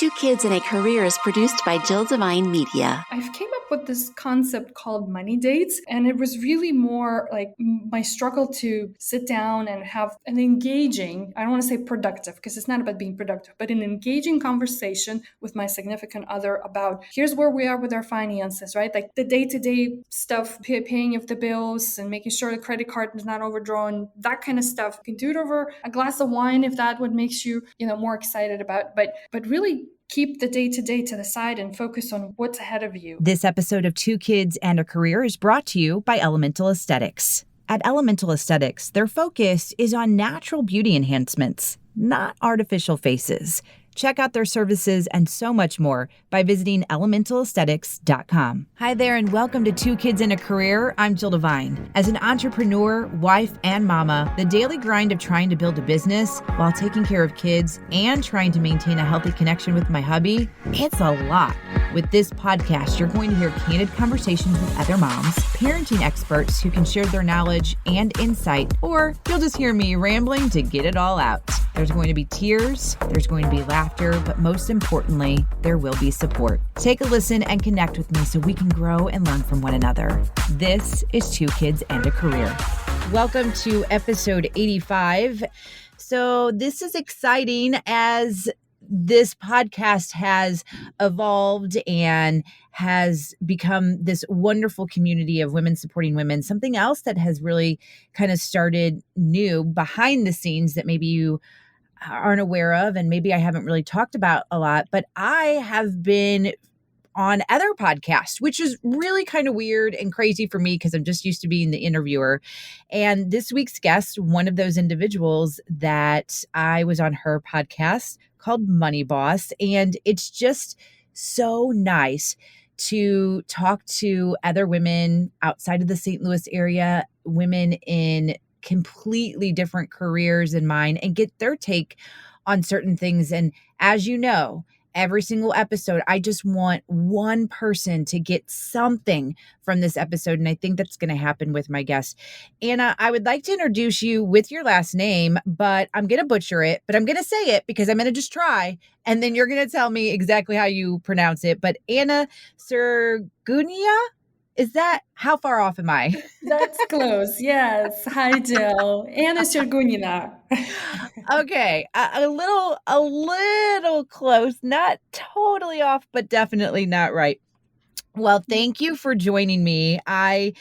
Two Kids and a Career is produced by Jill Devine Media. I came up with this concept called money dates, and it was really more like my struggle to sit down and have an engaging, I don't want to say productive because it's not about being productive, but an engaging conversation with my significant other about here's where we are with our finances, right? Like the day-to-day stuff, paying of the bills and making sure the credit card is not overdrawn, that kind of stuff. You can do it over a glass of wine if that would makes you, more excited about, but really keep the day-to-day to the side and focus on what's ahead of you. This episode of Two Kids and a Career is brought to you by Elemental Aesthetics. At Elemental Aesthetics, their focus is on natural beauty enhancements, not artificial faces. Check out their services and so much more by visiting elementalaesthetics.com. Hi there, and welcome to Two Kids and a Career. I'm Jill Devine. As an entrepreneur, wife, and mama, the daily grind of trying to build a business while taking care of kids and trying to maintain a healthy connection with my hubby, it's a lot. With this podcast, you're going to hear candid conversations with other moms, parenting experts who can share their knowledge and insight, or you'll just hear me rambling to get it all out. There's going to be tears, there's going to be laughter, but most importantly, there will be support. Take a listen and connect with me so we can grow and learn from one another. This is Two Kids and a Career. Welcome to episode 85. So this is exciting as this podcast has evolved and has become this wonderful community of women supporting women. Something else that has really kind of started new behind the scenes that maybe you aren't aware of, and maybe I haven't really talked about a lot, but I have been on other podcasts, which is really kind of weird and crazy for me because I'm just used to being the interviewer. And this week's guest, one of those individuals that I was on her podcast called Money Boss. And it's just so nice to talk to other women outside of the St. Louis area, women in completely different careers than mine, and get their take on certain things. And as you know, every single episode, I just want one person to get something from this episode. And I think that's going to happen with my guest. Anna, I would like to introduce you with your last name, but I'm going to butcher it, but I'm going to say it because I'm going to just try. And then you're going to tell me exactly how you pronounce it. But Anna Sergunina? Is that, how far off am I? That's close. Yes. Hi, Jill. Anna Sergunina. Okay. A little close, not totally off, but definitely not right. Well, thank you for joining me. I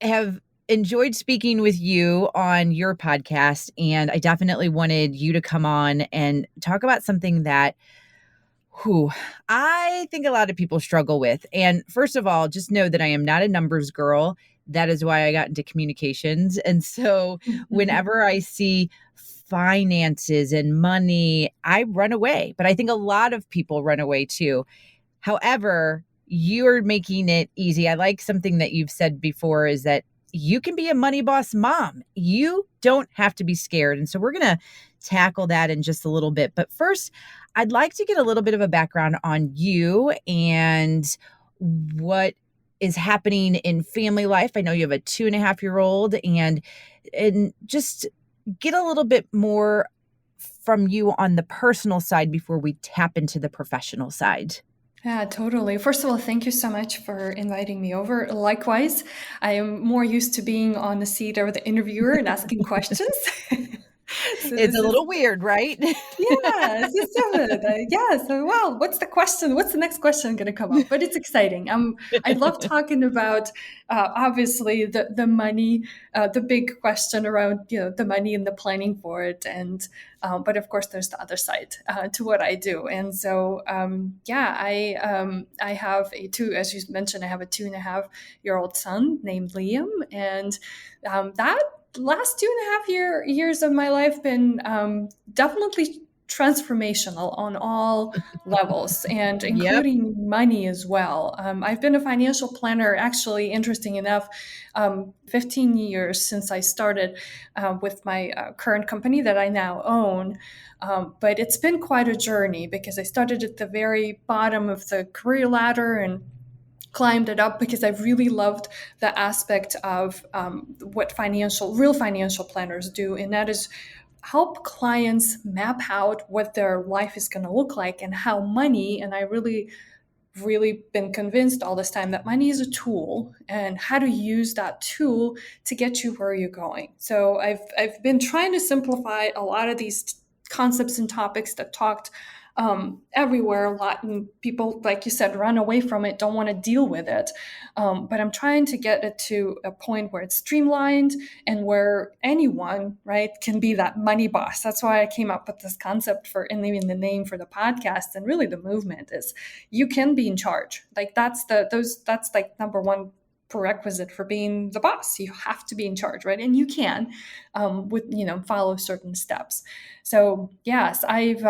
have enjoyed speaking with you on your podcast, and I definitely wanted you to come on and talk about something that I think a lot of people struggle with. And first of all, just know that I am not a numbers girl. That is why I got into communications. And so whenever I see finances and money, I run away. But I think a lot of people run away too. However, you're making it easy. I like something that you've said before is that you can be a money boss mom. You don't have to be scared. And so we're going to tackle that in just a little bit. But first, I'd like to get a little bit of a background on you and what is happening in family life. I know you have a 2.5-year-old, and just get a little bit more from you on the personal side before we tap into the professional side. Yeah, totally. First of all, thank you so much for inviting me over. Likewise, I am more used to being on the seat of the interviewer and asking questions. It's a little weird, right? Yes, So, well, what's the question? What's the next question going to come up? But it's exciting. I love talking about obviously the money, the big question around the money and the planning for it, and but of course there's the other side to what I do. And so I have as you mentioned, I have a 2.5-year-old son named Liam, and that last 2.5 years of my life been definitely transformational on all levels, and including money as well. I've been a financial planner, actually, interesting enough, 15 years since I started with my current company that I now own. But it's been quite a journey because I started at the very bottom of the career ladder and climbed it up because I really loved the aspect of what real financial planners do, and that is help clients map out what their life is going to look like and how money, and I really been convinced all this time that money is a tool and how to use that tool to get you where you're going. So I've been trying to simplify a lot of these concepts and topics that talked everywhere a lot, and people, like you said, run away from it, don't want to deal with it. But I'm trying to get it to a point where it's streamlined and where anyone, right, can be that money boss. That's why I came up with this concept for, and even the name for the podcast, and really the movement is you can be in charge. Like that's like number one prerequisite for being the boss. You have to be in charge, right? And you can, with follow certain steps. So yes, I've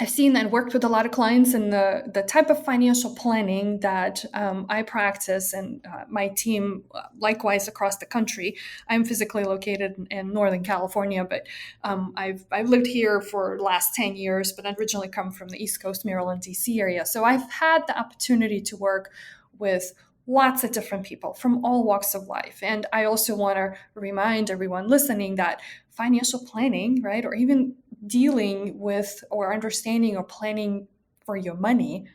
seen and worked with a lot of clients, and the type of financial planning that I practice, and my team likewise across the country. I'm physically located in Northern California, but I've lived here for the last 10 years, but I originally come from the East Coast, Maryland, DC area. So I've had the opportunity to work with lots of different people from all walks of life. And I also want to remind everyone listening that financial planning, right, or even dealing with or understanding or planning for your money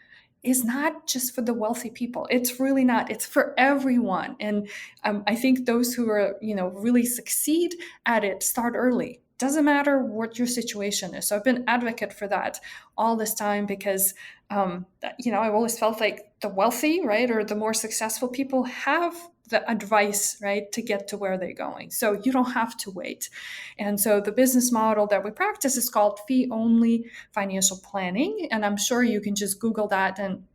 is not just for the wealthy people. It's really not. It's for everyone. And I think those who are, really succeed at it start early. Doesn't matter what your situation is. So I've been advocate for that all this time because, I've always felt like the wealthy, right, or the more successful people have the advice, right, to get to where they're going. So you don't have to wait. And so the business model that we practice is called fee-only financial planning. And I'm sure you can just Google that, and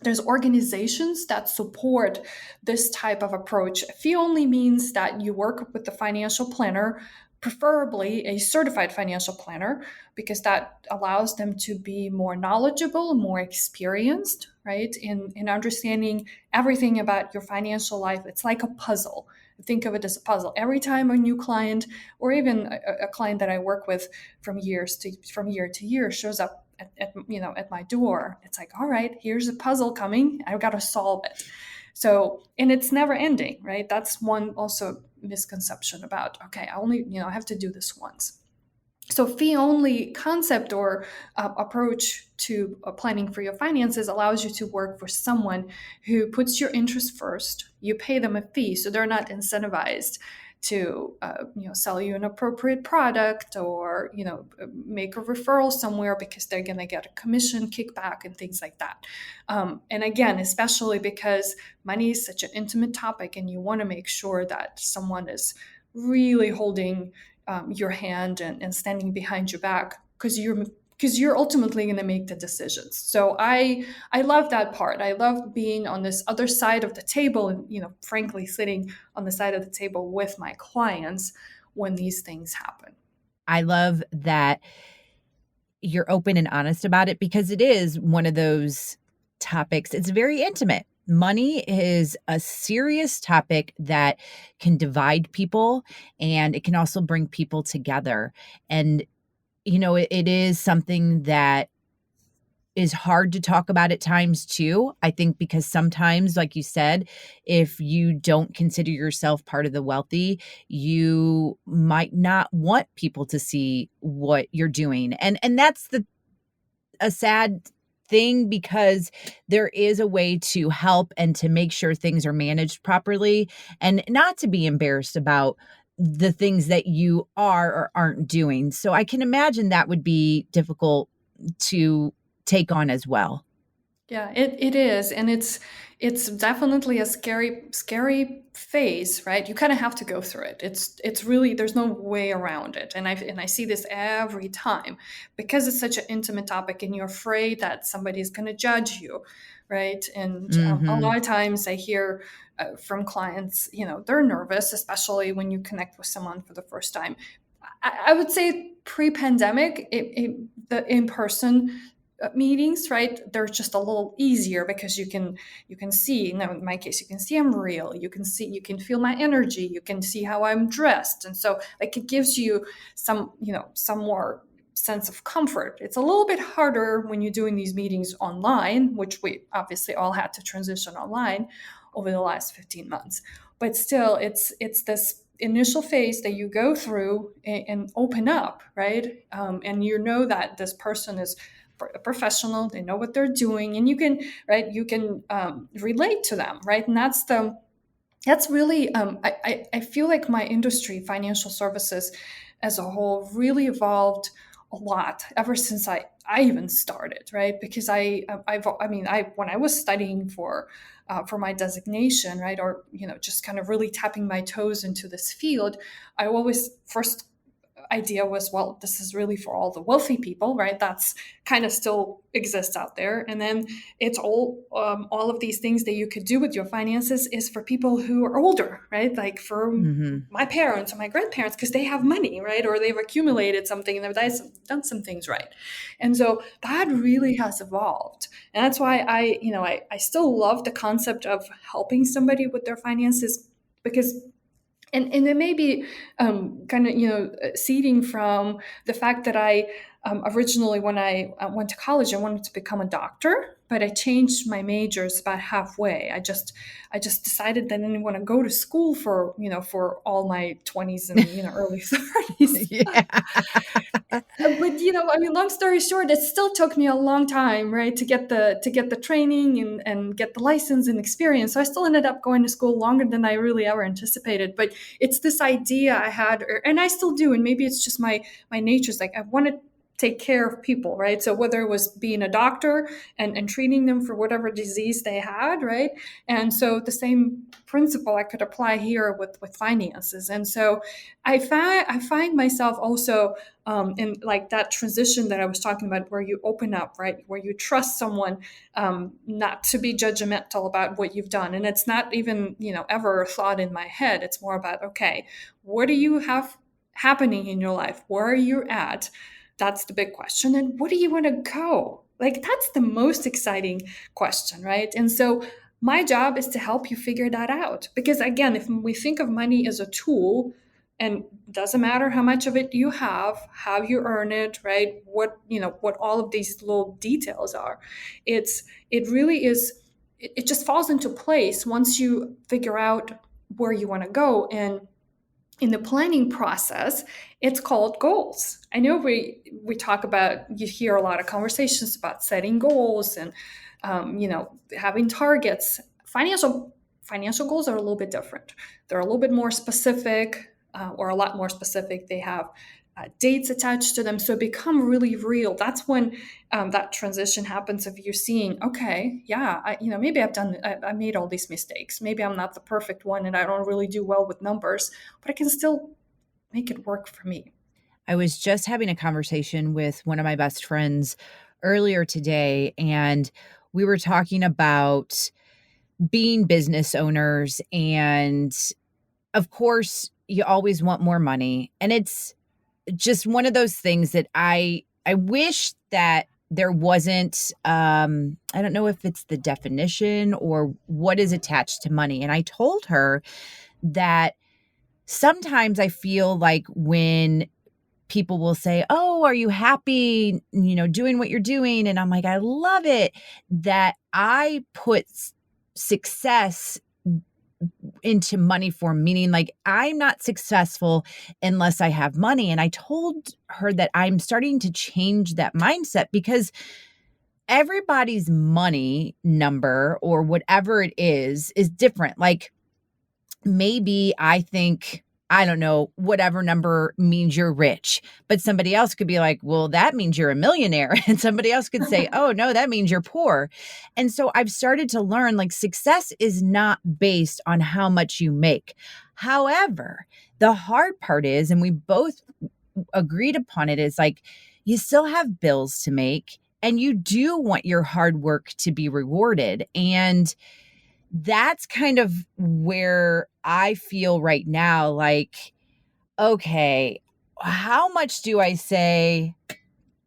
there's organizations that support this type of approach. Fee only means that you work with the financial planner, preferably a certified financial planner, because that allows them to be more knowledgeable, more experienced, right, in understanding everything about your financial life. It's like a puzzle. Think of it as a puzzle. Every time a new client, or even a client that I work with from year to year, shows up at my door, it's like, all right, here's a puzzle coming. I've got to solve it. So, and it's never ending, right? That's one also misconception about, okay, I have to do this once. So fee-only concept or approach to planning for your finances allows you to work for someone who puts your interest first. You pay them a fee, so they're not incentivized to sell you an appropriate product, or make a referral somewhere because they're going to get a commission kickback and things like that. And again, especially because money is such an intimate topic, and you want to make sure that someone is really holding your hand and standing behind your back, because you're ultimately going to make the decisions. So I love that part. I love being on this other side of the table, and frankly, sitting on the side of the table with my clients when these things happen. I love that you're open and honest about it, because it is one of those topics. It's very intimate. Money is a serious topic that can divide people, and it can also bring people together. And, it is something that is hard to talk about at times too. I think because sometimes, like you said, if you don't consider yourself part of the wealthy, you might not want people to see what you're doing. And that's a sad thing, because there is a way to help and to make sure things are managed properly, and not to be embarrassed about the things that you are or aren't doing. So I can imagine that would be difficult to take on as well. Yeah, it is. And it's definitely a scary phase, right? You kind of have to go through it. It's really, there's no way around it. And I see this every time, because it's such an intimate topic, and you're afraid that somebody's going to judge you, right? And a lot of times I hear from clients, they're nervous, especially when you connect with someone for the first time. I would say pre-pandemic, the in-person meetings, right, they're just a little easier, because you can see, in my case, you can see I'm real, you can feel my energy, you can see how I'm dressed, and so like it gives you some more sense of comfort. It's a little bit harder when you're doing these meetings online, which we obviously all had to transition online over the last 15 months. But still, it's this initial phase that you go through and open up, right? And you know that this person is a professional, they know what they're doing, and you can, right, you can relate to them, right? And that's really, I feel like my industry, financial services as a whole, really evolved a lot ever since I even started, right? Because when I was studying for my designation, right, or just kind of really tapping my toes into this field, I always first idea was, well, this is really for all the wealthy people, right? That's kind of still exists out there. And then it's all of these things that you could do with your finances is for people who are older, right? Like for my parents or my grandparents, because they have money, right? Or they've accumulated something and they've done some things right. And so that really has evolved. And that's why I still love the concept of helping somebody with their finances, because and it may be kind of seeding from the fact that I originally, when I went to college, I wanted to become a doctor, but I changed my majors about halfway. I just decided that I didn't want to go to school for all my 20s and early 30s. Yeah. But long story short, it still took me a long time, right, to get the training and get the license and experience. So I still ended up going to school longer than I really ever anticipated. But it's this idea I had, and I still do, and maybe it's just my nature's like I want to take care of people, right? So whether it was being a doctor and treating them for whatever disease they had, right? And so the same principle I could apply here with finances. And so I find myself also in like that transition that I was talking about, where you open up, right? Where you trust someone not to be judgmental about what you've done. And it's not even, ever a thought in my head. It's more about, okay, what do you have happening in your life? Where are you at? That's the big question. And what do you want to go? Like, that's the most exciting question, right? And so my job is to help you figure that out. Because again, if we think of money as a tool, and doesn't matter how much of it you have, how you earn it, right? What all of these little details are. It really is, it just falls into place once you figure out where you want to go. And in the planning process, it's called goals. I know we talk about, you hear a lot of conversations about setting goals and having targets. Financial goals are a little bit different. They're a little bit more specific, or a lot more specific. They have dates attached to them, so become really real. That's when that transition happens of you seeing, okay, yeah, maybe I made all these mistakes. Maybe I'm not the perfect one and I don't really do well with numbers, but I can still make it work for me. I was just having a conversation with one of my best friends earlier today, and we were talking about being business owners. And of course, you always want more money. And it's just one of those things that I wish that there wasn't, I don't know if it's the definition or what is attached to money. And I told her that sometimes I feel like when people will say, "Oh, are you happy, doing what you're doing?" And I'm like, "I love it," that I put success into money form, meaning like I'm not successful unless I have money. And I told her that I'm starting to change that mindset, because everybody's money number or whatever it is different. Like, maybe I think, I don't know, whatever number means you're rich, but somebody else could be like, well, that means you're a millionaire. And somebody else could say, oh no, that means you're poor. And so I've started to learn, like, success is not based on how much you make. However, the hard part is, and we both agreed upon it, is like, you still have bills to make and you do want your hard work to be rewarded. And that's kind of where I feel right now, like, okay, how much do I say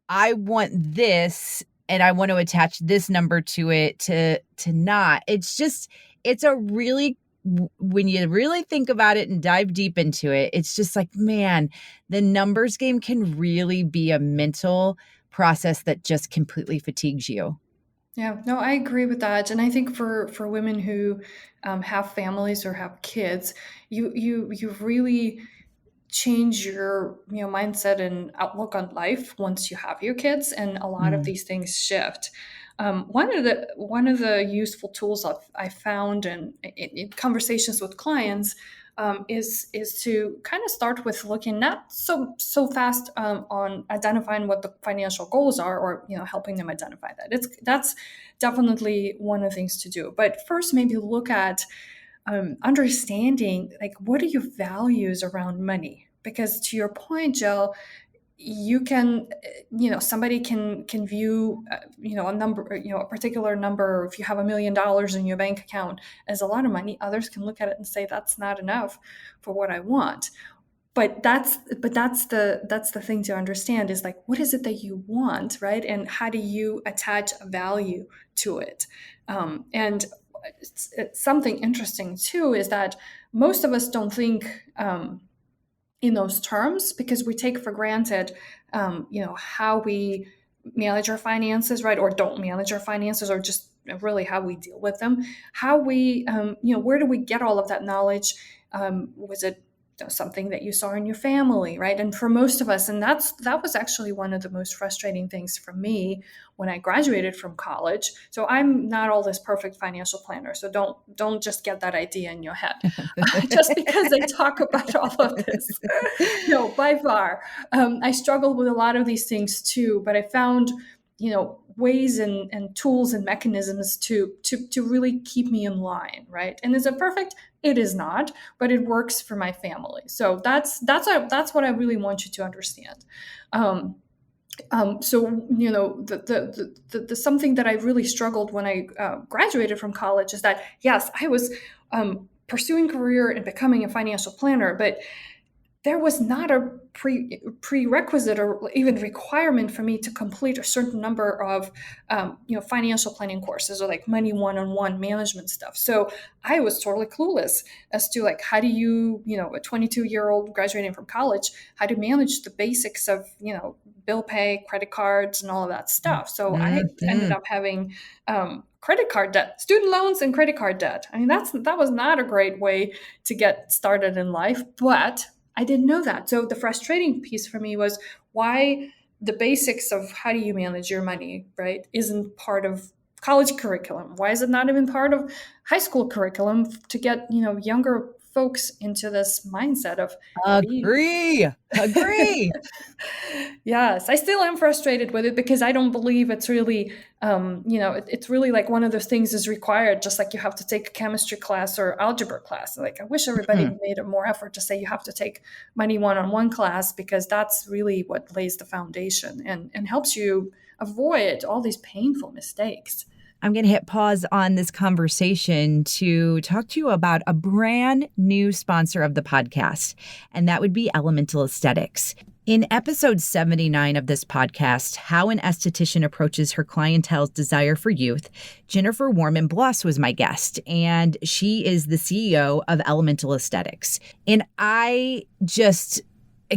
I want this and I want to attach this number to it to not? It's a really, when you really think about it and dive deep into it, it's just like, man, the numbers game can really be a mental process that just completely fatigues you. Yeah, no, I agree with that. And I think for women who have families or have kids, you really change your mindset and outlook on life once you have your kids, and a lot of Mm. these things shift. One of the useful tools I found in conversations with clients is to kind of start with looking not so fast on identifying what the financial goals are, or helping them identify that. That's definitely one of the things to do. But first, maybe look at understanding, like, what are your values around money? Because to your point, Jill, you can, somebody can view, a number, a particular number. If you have $1 million in your bank account as a lot of money, others can look at it and say that's not enough for what I want. But that's the thing to understand, is like, what is it that you want, right? And how do you attach a value to it? And it's something interesting too, is that most of us don't think in those terms, because we take for granted, how we manage our finances, right? Or don't manage our finances, or just really how we deal with them. How we, where do we get all of that knowledge? Was it something that you saw in your family, right? And for most of us, and that was actually one of the most frustrating things for me when I graduated from college. So I'm not all this perfect financial planner. So don't just get that idea in your head just because I talk about all of this. No, by far. I struggled with a lot of these things too, but I found, ways and tools and mechanisms to really keep me in line, right? And is it perfect? It is not, but it works for my family. So that's what I really want you to understand. So the something that I really struggled when I graduated from college is that, yes, I was pursuing career and becoming a financial planner, but there was not a prerequisite or even requirement for me to complete a certain number of financial planning courses, or like money one-on-one management stuff. So I was totally clueless as to, like, how do you, a 22-year-old graduating from college, how to manage the basics of bill pay, credit cards, and all of that stuff. So I ended up having credit card debt, student loans, and credit card debt. I mean, that was not a great way to get started in life, but I didn't know that. So the frustrating piece for me was why the basics of how do you manage your money, right, isn't part of college curriculum. Why is it not even part of high school curriculum to get, younger folks into this mindset of Agree. Yes, I still am frustrated with it, because I don't believe it's really, it's really like one of those things is required, just like you have to take a chemistry class or algebra class. Like, I wish everybody made a more effort to say you have to take money one-on-one class, because that's really what lays the foundation and helps you avoid all these painful mistakes. I'm going to hit pause on this conversation to talk to you about a brand new sponsor of the podcast, and that would be Elemental Aesthetics. In episode 79 of this podcast, How an Esthetician Approaches Her Clientele's Desire for Youth, Jennifer Warman-Bloss was my guest, and she is the CEO of Elemental Aesthetics. And I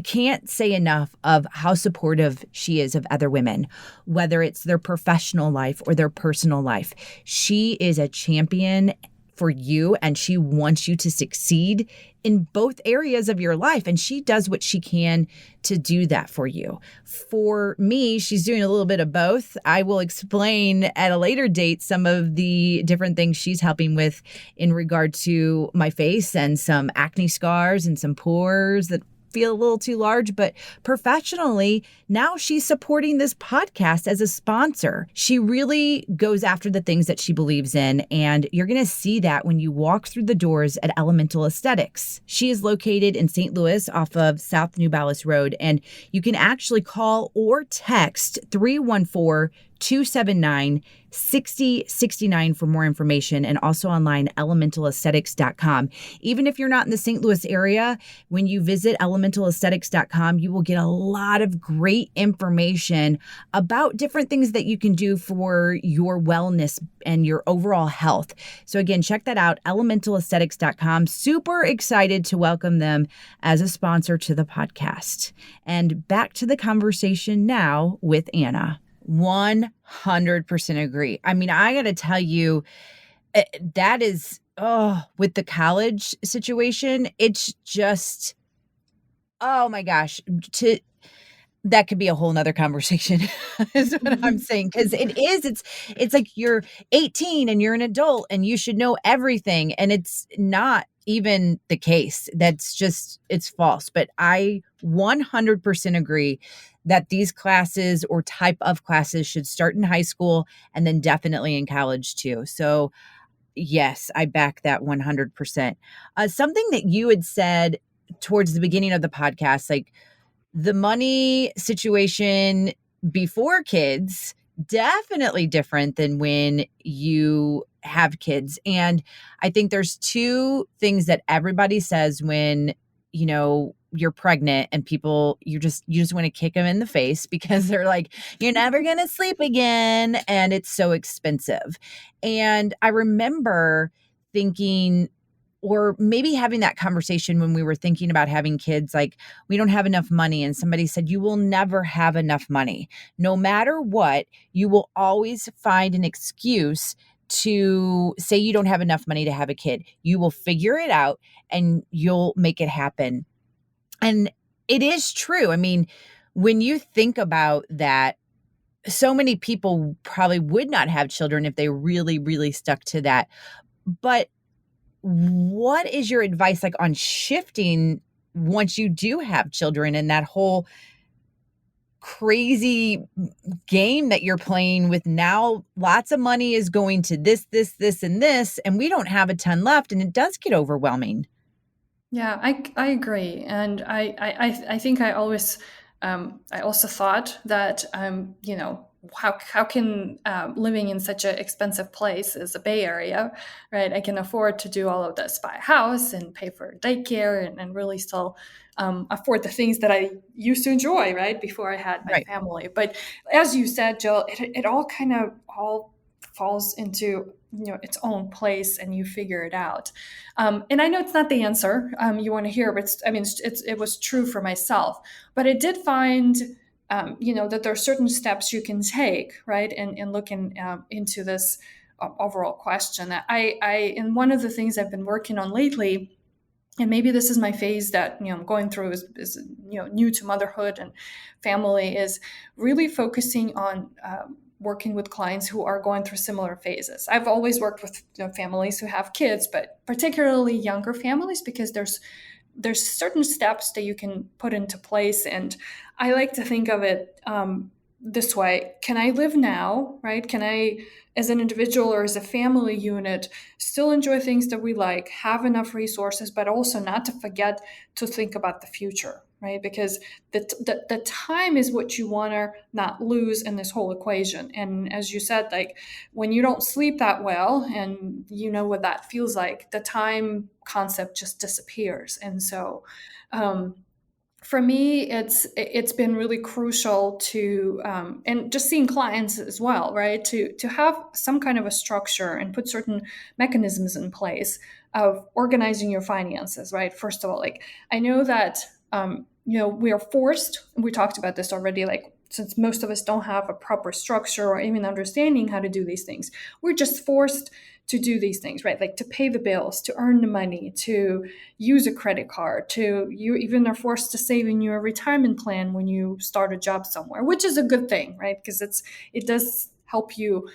can't say enough of how supportive she is of other women, whether it's their professional life or their personal life. She is a champion for you, and she wants you to succeed in both areas of your life. And she does what she can to do that for you. For me, she's doing a little bit of both. I will explain at a later date some of the different things she's helping with in regard to my face and some acne scars and some pores that feel a little too large. But professionally, now she's supporting this podcast as a sponsor. She really goes after the things that she believes in, and you're going to see that when you walk through the doors at Elemental Aesthetics. She is located in St. Louis off of South New Ballas Road, and you can actually call or text 314-279-6069 for more information, and also online, elementalaesthetics.com. Even if you're not in the St. Louis area, when you visit elementalaesthetics.com, you will get a lot of great information about different things that you can do for your wellness and your overall health. So again, check that out, elementalaesthetics.com. Super excited to welcome them as a sponsor to the podcast. And back to the conversation now with Anna. 100% agree. I mean, I got to tell you, that is, with the college situation, it's just, oh my gosh, to that could be a whole nother conversation is what I'm Mhm. saying. Cause it's like you're 18 and you're an adult and you should know everything. And it's not even the case. That's just, it's false. But I 100% agree that these classes or type of classes should start in high school and then definitely in college too. So yes, I back that 100%. Something that you had said towards the beginning of the podcast, like the money situation before kids, definitely different than when you have kids. And I think there's two things that everybody says when, you're pregnant and people, you just want to kick them in the face because they're like, you're never going to sleep again. And it's so expensive. And I remember thinking, or maybe having that conversation when we were thinking about having kids, like, we don't have enough money. And somebody said, you will never have enough money. No matter what, you will always find an excuse to say you don't have enough money to have a kid. You will figure it out and you'll make it happen. And it is true. I mean, when you think about that, so many people probably would not have children if they really, really stuck to that. But what is your advice like on shifting once you do have children and that whole crazy game that you're playing with? Now lots of money is going to this, and this, and we don't have a ton left, and it does get overwhelming. Yeah, I agree, and I think I also thought that how can living in such an expensive place as the Bay Area, right? I can afford to do all of this, buy a house and pay for daycare and really still afford the things that I used to enjoy, right, before I had my Right. family. But as you said, Jill, it all kind of all falls into its own place and you figure it out. And I know it's not the answer you want to hear, but it was true for myself. But I did find, that there are certain steps you can take, right, and looking into this overall question. And one of the things I've been working on lately, and maybe this is my phase that I'm going through is new to motherhood and family, is really focusing on working with clients who are going through similar phases. I've always worked with families who have kids, but particularly younger families, because there's certain steps that you can put into place. And I like to think of it this way: can I live now, right? Can I, as an individual or as a family unit, still enjoy things that we like, have enough resources, but also not to forget to think about the future, right? Because the time is what you want to not lose in this whole equation. And as you said, like, when you don't sleep that well, and you know what that feels like, the time concept just disappears. And so for me, it's been really crucial to and just seeing clients as well, right? To have some kind of a structure and put certain mechanisms in place of organizing your finances, right? First of all, like, I know that we are forced. We talked about this already, like, since most of us don't have a proper structure or even understanding how to do these things, we're just forced to do these things, right? Like to pay the bills, to earn the money, to use a credit card, to you even are forced to save in your retirement plan when you start a job somewhere, which is a good thing, right? Because it does help you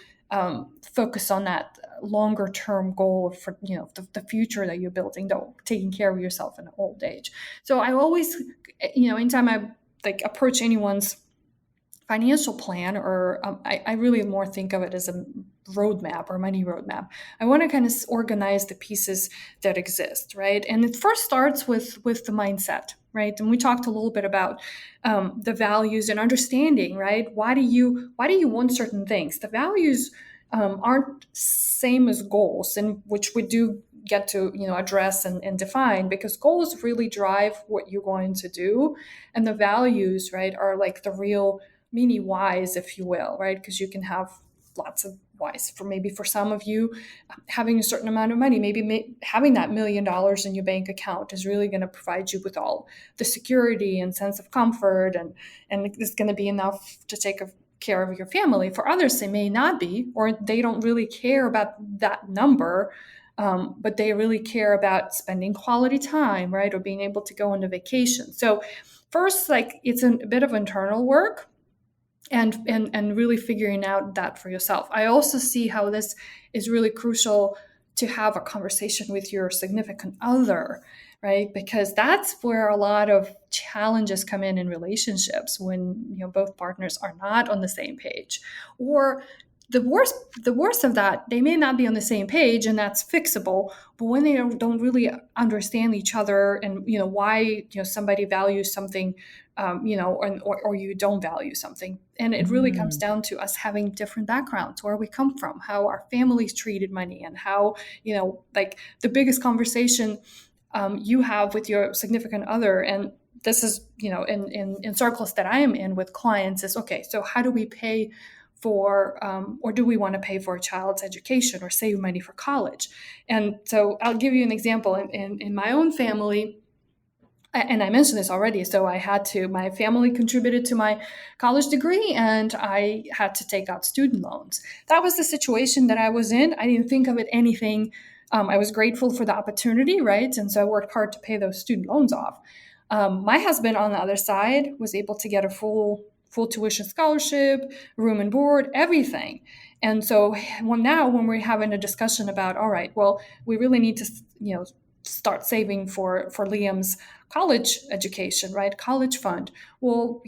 focus on that longer term goal for the future that you're building, though, taking care of yourself in old age. So I always, anytime I like approach anyone's financial plan, or I really more think of it as a roadmap or money roadmap. I want to kind of organize the pieces that exist, right? And it first starts with the mindset, right? And we talked a little bit about the values and understanding, right? Why do you want certain things? The values aren't same as goals, and which we do get to address and define, because goals really drive what you're going to do, and the values, right, are like the real mini whys, if you will, right? Because you can have lots of whys. For some of you, having a certain amount of money, maybe having that $1 million in your bank account is really going to provide you with all the security and sense of comfort, and it's going to be enough to take care of your family. For others, it may not be, or they don't really care about that number, but they really care about spending quality time, right? Or being able to go on a vacation. So first, like it's a bit of internal work and really figuring out that for yourself. I also see how this is really crucial to have a conversation with your significant other, right? Because that's where a lot of challenges come in relationships when both partners are not on the same page. Or the worst of that, they may not be on the same page, and that's fixable. But when they don't really understand each other, and why somebody values something, or you don't value something, and it really comes down to us having different backgrounds, where we come from, how our families treated money, and how like the biggest conversation you have with your significant other, and this is in circles that I am in with clients, is okay. So how do we pay for, or do we want to pay for a child's education or save money for college? And so I'll give you an example. In my own family, and I mentioned this already, so my family contributed to my college degree, and I had to take out student loans. That was the situation that I was in. I didn't think of it anything. I was grateful for the opportunity, right? And so I worked hard to pay those student loans off. My husband, on the other side, was able to get a full tuition scholarship, room and board, everything. And so when we're having a discussion about, all right, well, we really need to, start saving for Liam's college education, right? College fund. Well,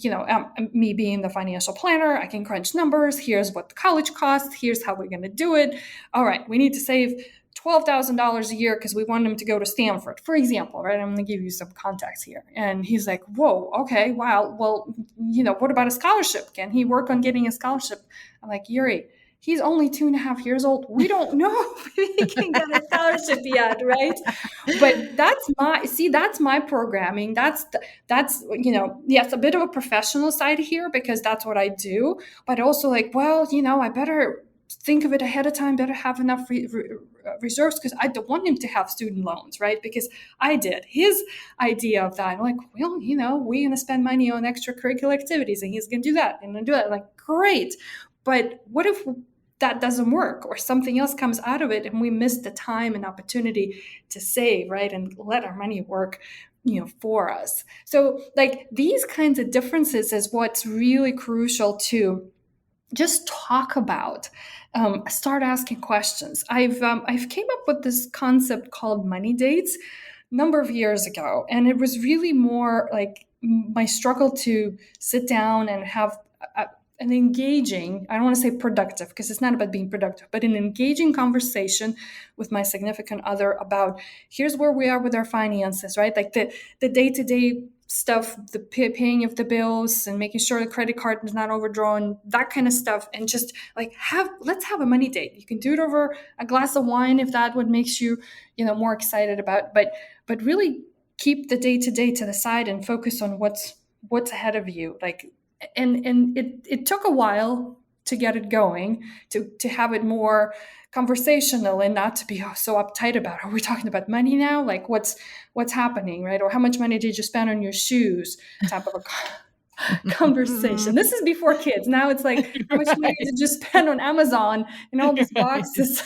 me being the financial planner, I can crunch numbers. Here's what the college costs. Here's how we're going to do it. All right, we need to save $12,000 a year because we want him to go to Stanford, for example, right? I'm going to give you some context here. And he's like, whoa, okay, wow. Well, what about a scholarship? Can he work on getting a scholarship? I'm like, Yuri, he's only 2.5 years old. We don't know if he can get a scholarship yet, right? But that's my programming. That's yes, a bit of a professional side here because that's what I do. But also like, well, I better think of it ahead of time, better have enough reserves because I don't want him to have student loans, right? Because I did. His idea of that, like, well, we're going to spend money on extracurricular activities and he's going to do that and do that. I'm like, great. But what if that doesn't work or something else comes out of it and we miss the time and opportunity to save, right? And let our money work for us. So like these kinds of differences is what's really crucial to just talk about. Start asking questions. I've came up with this concept called money dates a number of years ago, and it was really more like my struggle to sit down and have an engaging, I don't want to say productive because it's not about being productive, but an engaging conversation with my significant other about here's where we are with our finances, right? Like the day-to-day stuff, the paying of the bills and making sure the credit card is not overdrawn, that kind of stuff. And just like let's have a money date. You can do it over a glass of wine if that would makes you, more excited about, but really keep the day-to-day to the side and focus on what's ahead of you. Like, and it took a while to get it going, to have it more conversational and not to be so uptight about, are we talking about money now? Like what's happening, right? Or how much money did you spend on your shoes type of a conversation. This is before kids. Now it's like, how much money did you spend on Amazon and all these boxes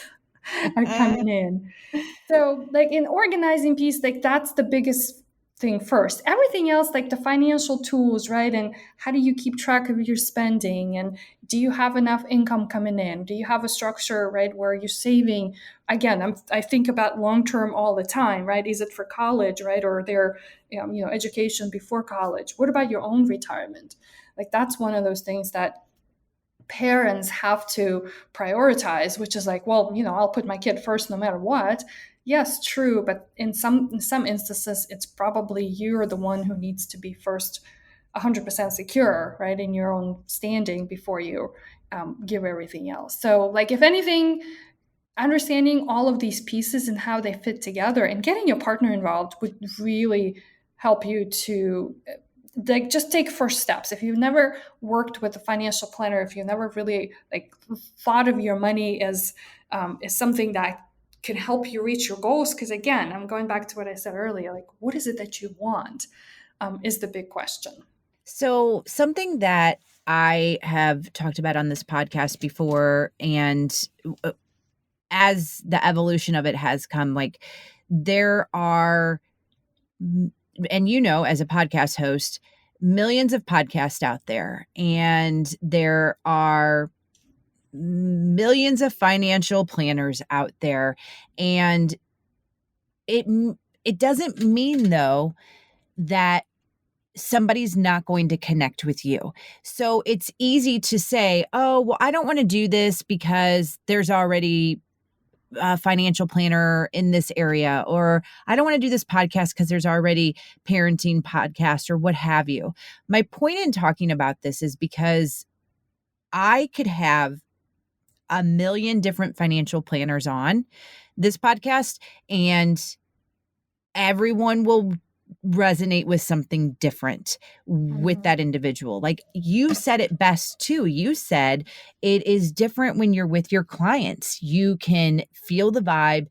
are coming in. So like in organizing piece, like that's the biggest thing first. Everything else, like the financial tools, right? And how do you keep track of your spending? And do you have enough income coming in? Do you have a structure, right, where you're saving? Again, I think about long-term all the time, right? Is it for college, right? Or their, education before college? What about your own retirement? Like that's one of those things that parents have to prioritize, which is like, well, I'll put my kid first no matter what. Yes, true. But in some instances, it's probably you're the one who needs to be first 100% secure, right, in your own standing before you give everything else. So like, if anything, understanding all of these pieces and how they fit together and getting your partner involved would really help you to like just take first steps. If you've never worked with a financial planner, if you never really like thought of your money as something that can help you reach your goals, because again, I'm going back to what I said earlier, like what is it that you want is the big question. So something that I have talked about on this podcast before, and as the evolution of it has come, like there are, and as a podcast host, millions of podcasts out there, and there are millions of financial planners out there, and it it doesn't mean though that somebody's not going to connect with you. So it's easy to say, oh, well, I don't want to do this because there's already a financial planner in this area, or I don't want to do this podcast because there's already parenting podcast or what have you. My point in talking about this is because I could have a million different financial planners on this podcast, and everyone will resonate with something different with that individual. Like you said it best too. You said it is different when you're with your clients. You can feel the vibe.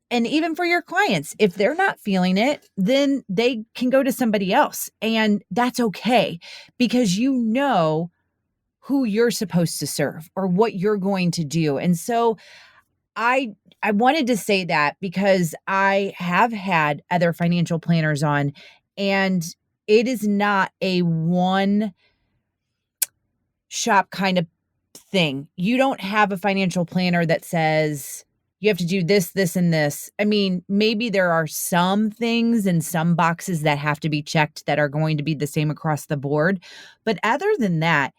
And even for your clients, if they're not feeling it, then they can go to somebody else. And that's okay, because you know who you're supposed to serve or what you're going to do. And so I wanted to say that because I have had other financial planners on, and it is not a one shop kind of thing. You don't have a financial planner that says you have to do this, this, and this. I mean, maybe there are some things and some boxes that have to be checked that are going to be the same across the board. But other than that,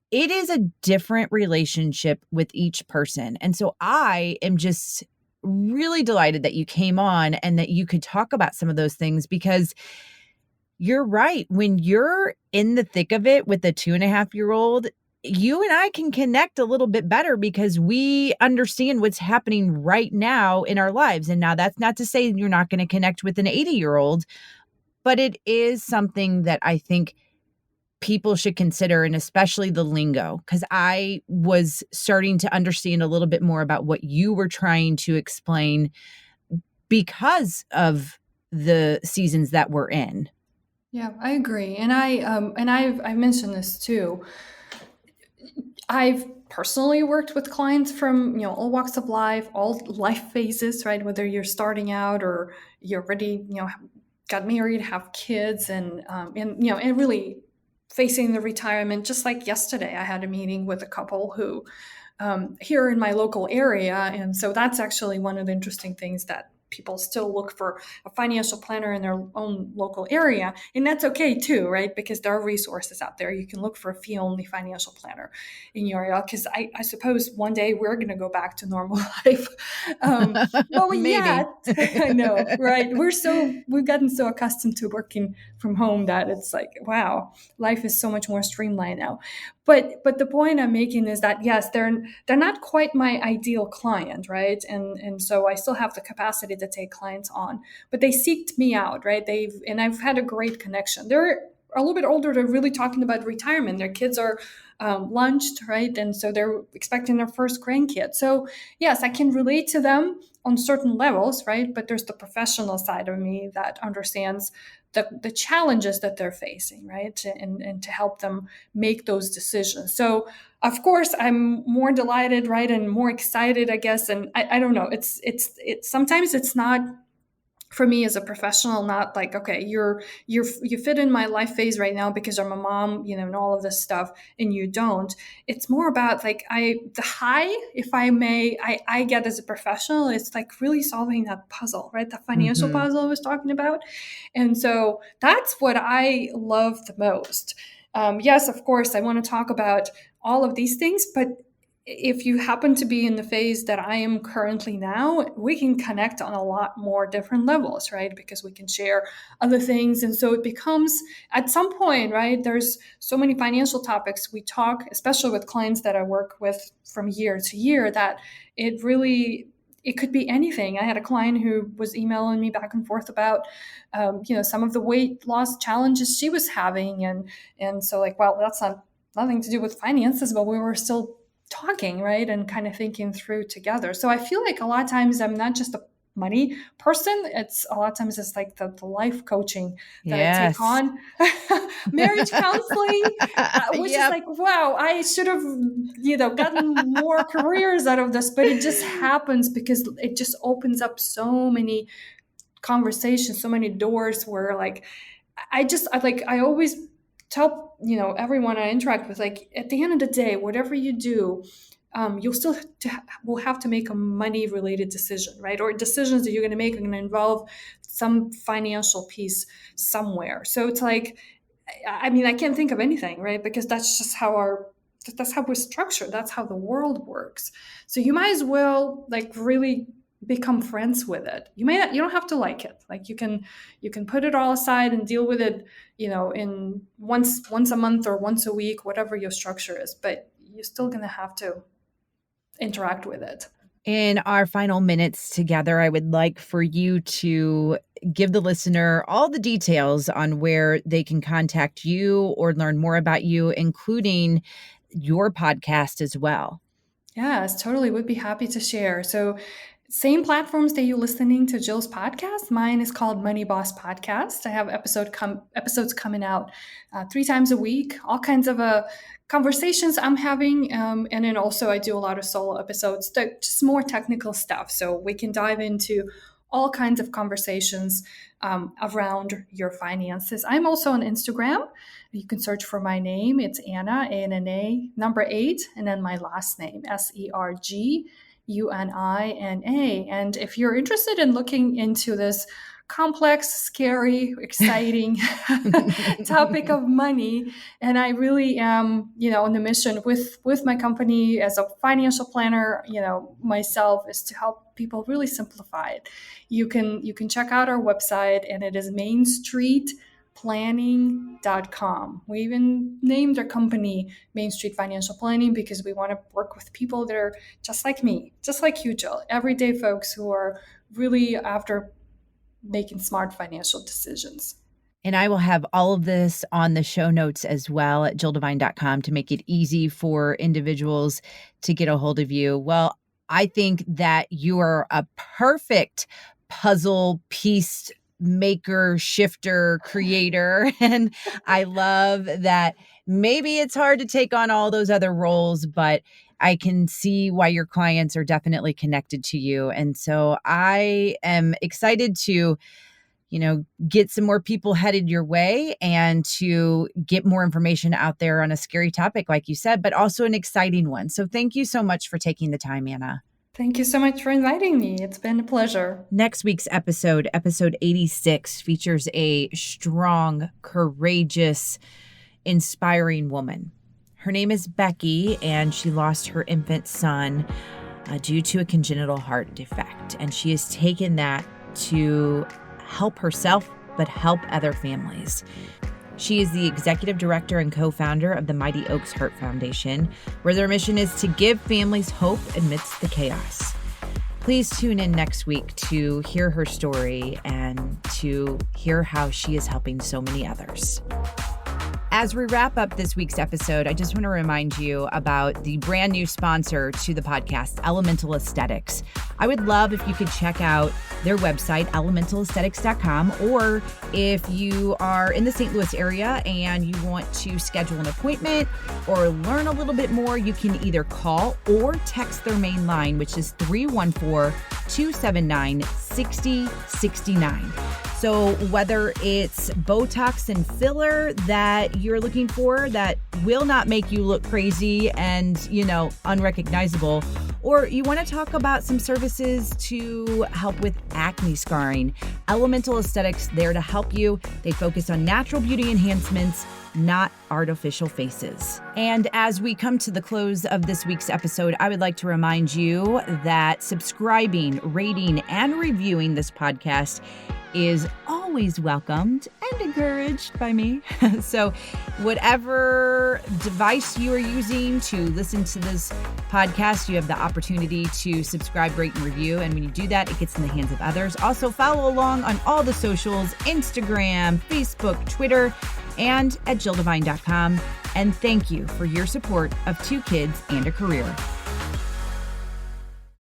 it is a different relationship with each person. And so I am just really delighted that you came on and that you could talk about some of those things, because you're right. When you're in the thick of it with a 2.5-year-old, you and I can connect a little bit better because we understand what's happening right now in our lives. And now that's not to say you're not going to connect with an 80-year-old, but it is something that I think people should consider, and especially the lingo, because I was starting to understand a little bit more about what you were trying to explain because of the seasons that we're in. Yeah, I agree. And I've mentioned this too. I've personally worked with clients from, all walks of life, all life phases, right? Whether you're starting out or you're already, got married, have kids, and really facing the retirement. Just like yesterday, I had a meeting with a couple who here in my local area. And so that's actually one of the interesting things, that people still look for a financial planner in their own local area. And that's okay too, right? Because there are resources out there. You can look for a fee-only financial planner in your area. Because I suppose one day we're going to go back to normal life. Well, yeah, I know, right? We've gotten so accustomed to working from home that it's like, wow, life is so much more streamlined now. But the point I'm making is that, yes, they're not quite my ideal client, right? And so I still have the capacity to take clients on, but they seeked me out, right? I've had a great connection. They're a little bit older. They're really talking about retirement. Their kids are launched, right? And so they're expecting their first grandkid. So yes, I can relate to them on certain levels, right? But there's the professional side of me that understands the challenges that they're facing, right? And to help them make those decisions. So of course I'm more delighted, right? And more excited, I guess. And I don't know, it's sometimes it's not, for me as a professional, not like, okay, you fit in my life phase right now because I'm a mom, and all of this stuff, and you don't. It's more about like the high, if I may, I get as a professional, it's like really solving that puzzle, right? The financial puzzle I was talking about. And so that's what I love the most. Yes, of course, I want to talk about all of these things, but if you happen to be in the phase that I am currently now, we can connect on a lot more different levels, right? Because we can share other things. And so it becomes, at some point, right, there's so many financial topics we talk, especially with clients that I work with from year to year, that it could be anything. I had a client who was emailing me back and forth about, some of the weight loss challenges she was having. And so like, well, that's nothing to do with finances, but we were still talking, right? And kind of thinking through together. So I feel like a lot of times I'm not just a money person. It's a lot of times it's like the life coaching that I take Yes. on. Marriage counseling, which is like, wow, I should have, gotten more careers out of this, but it just happens because it just opens up so many conversations, so many doors where like, I always tell, everyone I interact with, like, at the end of the day, whatever you do, you'll still will have to make a money related decision, right? Or decisions that you're going to make are going to involve some financial piece somewhere. So it's like, I can't think of anything, right? Because that's just that's how we're structured. That's how the world works. So you might as well like really become friends with it. You don't have to like it. Like you can put it all aside and deal with it, in once a month or once a week, whatever your structure is, but you're still going to have to interact with it. In our final minutes together, I would like for you to give the listener all the details on where they can contact you or learn more about you, including your podcast as well. Yes, totally. Would be happy to share. So same platforms that you're listening to Jill's podcast. Mine is called Money Boss Podcast. I have episodes coming out 3 times a week, all kinds of conversations I'm having. And then also I do a lot of solo episodes, just more technical stuff. So we can dive into all kinds of conversations around your finances. I'm also on Instagram. You can search for my name. It's Anna, ANNA, number 8, and then my last name, Sergunina. And if you're interested in looking into this complex, scary, exciting topic of money, and I really am, on the mission with my company as a financial planner, myself, is to help people really simplify it. You can check out our website, and it is MainStreetPlanning.com. We even named our company MainStreet Financial Planning because we want to work with people that are just like me, just like you, Jill, everyday folks who are really after making smart financial decisions. And I will have all of this on the show notes as well at JillDevine.com to make it easy for individuals to get a hold of you. Well, I think that you are a perfect puzzle piece maker, shifter, creator. And I love that maybe it's hard to take on all those other roles, but I can see why your clients are definitely connected to you. And so I am excited to, get some more people headed your way and to get more information out there on a scary topic, like you said, but also an exciting one. So thank you so much for taking the time, Anna. Thank you so much for inviting me. It's been a pleasure. Next week's episode 86, features a strong, courageous, inspiring woman. Her name is Becky, and she lost her infant son due to a congenital heart defect. And she has taken that to help herself, but help other families. She is the executive director and co-founder of the Mighty Oaks Heart Foundation, where their mission is to give families hope amidst the chaos. Please tune in next week to hear her story and to hear how she is helping so many others. As we wrap up this week's episode, I just want to remind you about the brand new sponsor to the podcast, Elemental Aesthetics. I would love if you could check out their website, elementalaesthetics.com, or if you are in the St. Louis area and you want to schedule an appointment or learn a little bit more, you can either call or text their main line, which is 314-279-6069. So whether it's Botox and filler that you're looking for that will not make you look crazy and, unrecognizable, or you want to talk about some services to help with acne scarring, Elemental Aesthetics there to help you. They focus on natural beauty enhancements, not artificial faces. And as we come to the close of this week's episode, I would like to remind you that subscribing, rating, and reviewing this podcast is always welcomed and encouraged by me. So whatever device you are using to listen to this podcast, you have the opportunity to subscribe, rate, and review. And when you do that, it gets in the hands of others. Also follow along on all the socials, Instagram, Facebook, Twitter, and at JillDevine.com. And thank you for your support of 2 Kids and a Career.